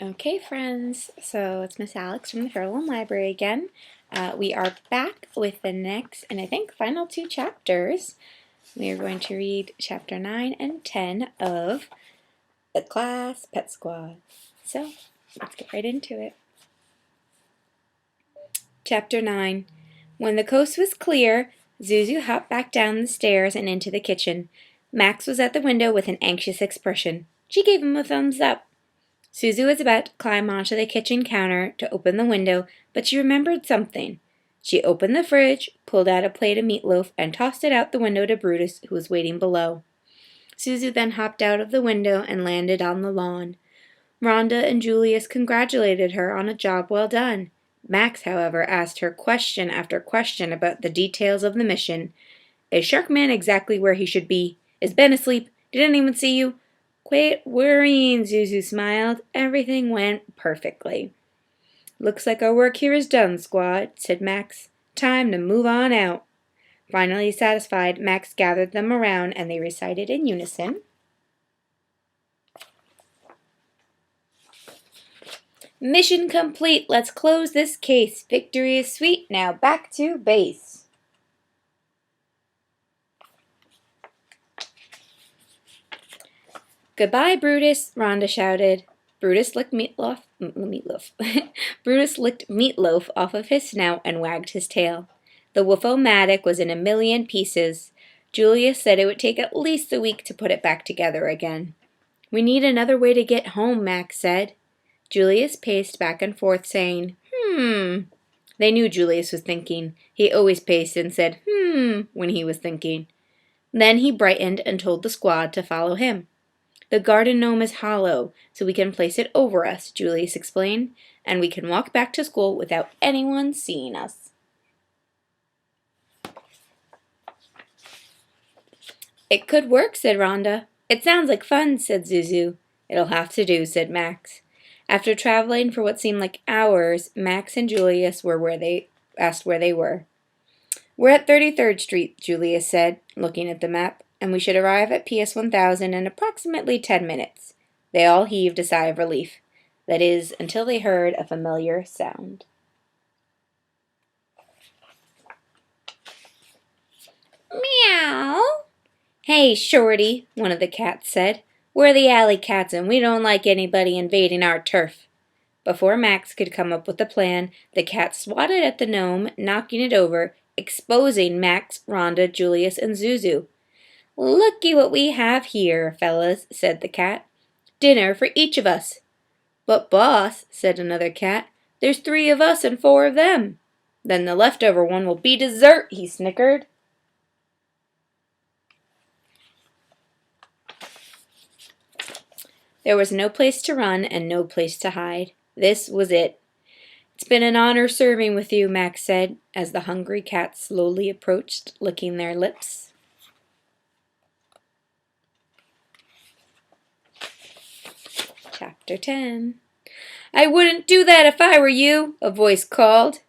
Okay, friends, so it's Miss Alex from the Fairlawn Library again. We are back with the next and I think final two chapters. We are going to read chapter 9 and 10 of The Class Pet Squad. So let's get right into it. Chapter 9. When the coast was clear, Zuzu hopped back down the stairs and into the kitchen. Max was at the window with an anxious expression. She gave him a thumbs up. Susie was about to climb onto the kitchen counter to open the window, but she remembered something. She opened the fridge, pulled out a plate of meatloaf, and tossed it out the window to Brutus, who was waiting below. Susie then hopped out of the window and landed on the lawn. Rhonda and Julius congratulated her on a job well done. Max, however, asked her question after question about the details of the mission. Is Sharkman exactly where he should be? Is Ben asleep? Did anyone see you? Quit worrying, Zuzu smiled. Everything went perfectly. Looks like our work here is done, squad, said Max. Time to move on out. Finally satisfied, Max gathered them around and they recited in unison. Mission complete. Let's close this case. Victory is sweet. Now back to base. Goodbye, Brutus, Rhonda shouted. Brutus licked meatloaf. Brutus licked meatloaf off of his snout and wagged his tail. The Wolf-O-Matic was in a million pieces. Julius said it would take at least a week to put it back together again. We need another way to get home, Max said. Julius paced back and forth, saying, They knew Julius was thinking. He always paced and said, when he was thinking. Then he brightened and told the squad to follow him. The garden gnome is hollow, so we can place it over us, Julius explained, and we can walk back to school without anyone seeing us. It could work, said Rhonda. It sounds like fun, said Zuzu. It'll have to do, said Max. After traveling for what seemed like hours, Max and Julius were asked where they were. We're at 33rd Street, Julius said, looking at the map, and we should arrive at PS 1000 in approximately 10 minutes. They all heaved a sigh of relief. That is, until they heard a familiar sound. Meow! Hey, Shorty, one of the cats said. We're the alley cats and we don't like anybody invading our turf. Before Max could come up with a plan, the cat swatted at the gnome, knocking it over, exposing Max, Rhonda, Julius, and Zuzu. Looky what we have here, fellas, said the cat. Dinner for each of us. But, boss, said another cat, there's 3 of us and 4 of them. Then the leftover one will be dessert, he snickered. There was no place to run and no place to hide. This was it. It's been an honor serving with you, Max said, as the hungry cats slowly approached, licking their lips. Chapter 10. I wouldn't do that if I were you, a voice called.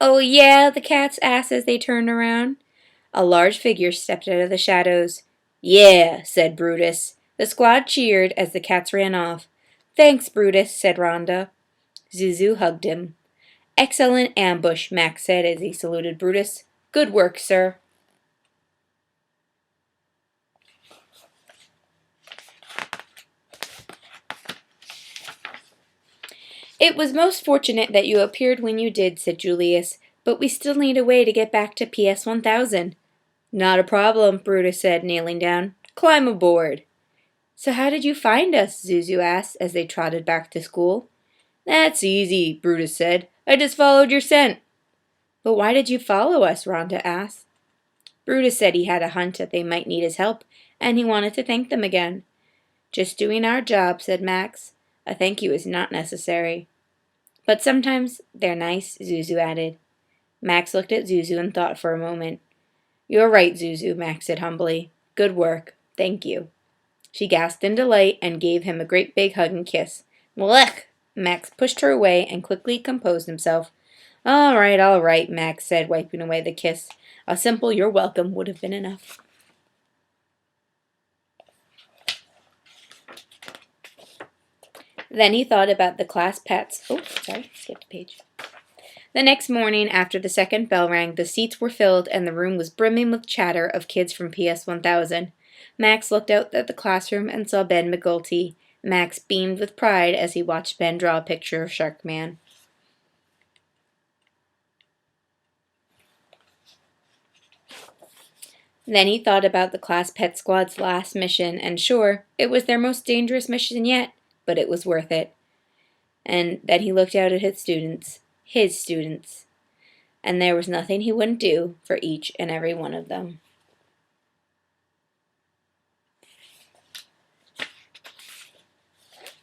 Oh yeah, the cats asked as they turned around. A large figure stepped out of the shadows. Yeah, said Brutus. The squad cheered as the cats ran off. Thanks, Brutus, said Rhonda. Zuzu hugged him. Excellent ambush, Max said as he saluted Brutus. Good work, sir. It was most fortunate that you appeared when you did, said Julius, but we still need a way to get back to PS 1000. Not a problem, Brutus said, kneeling down. Climb aboard. So how did you find us? Zuzu asked as they trotted back to school. That's easy, Brutus said. I just followed your scent. But why did you follow us? Rhonda asked. Brutus said he had a hunch that they might need his help, and he wanted to thank them again. Just doing our job, said Max. A thank you is not necessary. But sometimes they're nice, Zuzu added. Max looked at Zuzu and thought for a moment. You're right, Zuzu, Max said humbly. Good work. Thank you. She gasped in delight and gave him a great big hug and kiss. Blech! Max pushed her away and quickly composed himself. All right, Max said, wiping away the kiss. A simple you're welcome would have been enough. Then he thought about the class pets. Oh, sorry, skipped a page. The next morning, after the second bell rang, the seats were filled and the room was brimming with chatter of kids from PS 1000. Max looked out at the classroom and saw Ben McGulty. Max beamed with pride as he watched Ben draw a picture of Sharkman. Then he thought about the class pet squad's last mission, and sure, it was their most dangerous mission yet, but it was worth it. And then he looked out at his students, and there was nothing he wouldn't do for each and every one of them.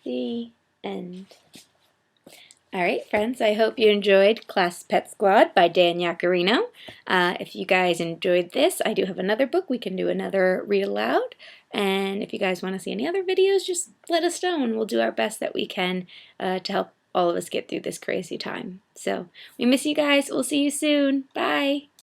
The end. All right, friends, I hope you enjoyed Class Pet Squad by Dan Yacarino. If you guys enjoyed this, I do have another book. We can do another read aloud. And if you guys want to see any other videos, just let us know, and we'll do our best that we can to help all of us get through this crazy time. So we miss you guys. We'll see you soon. Bye.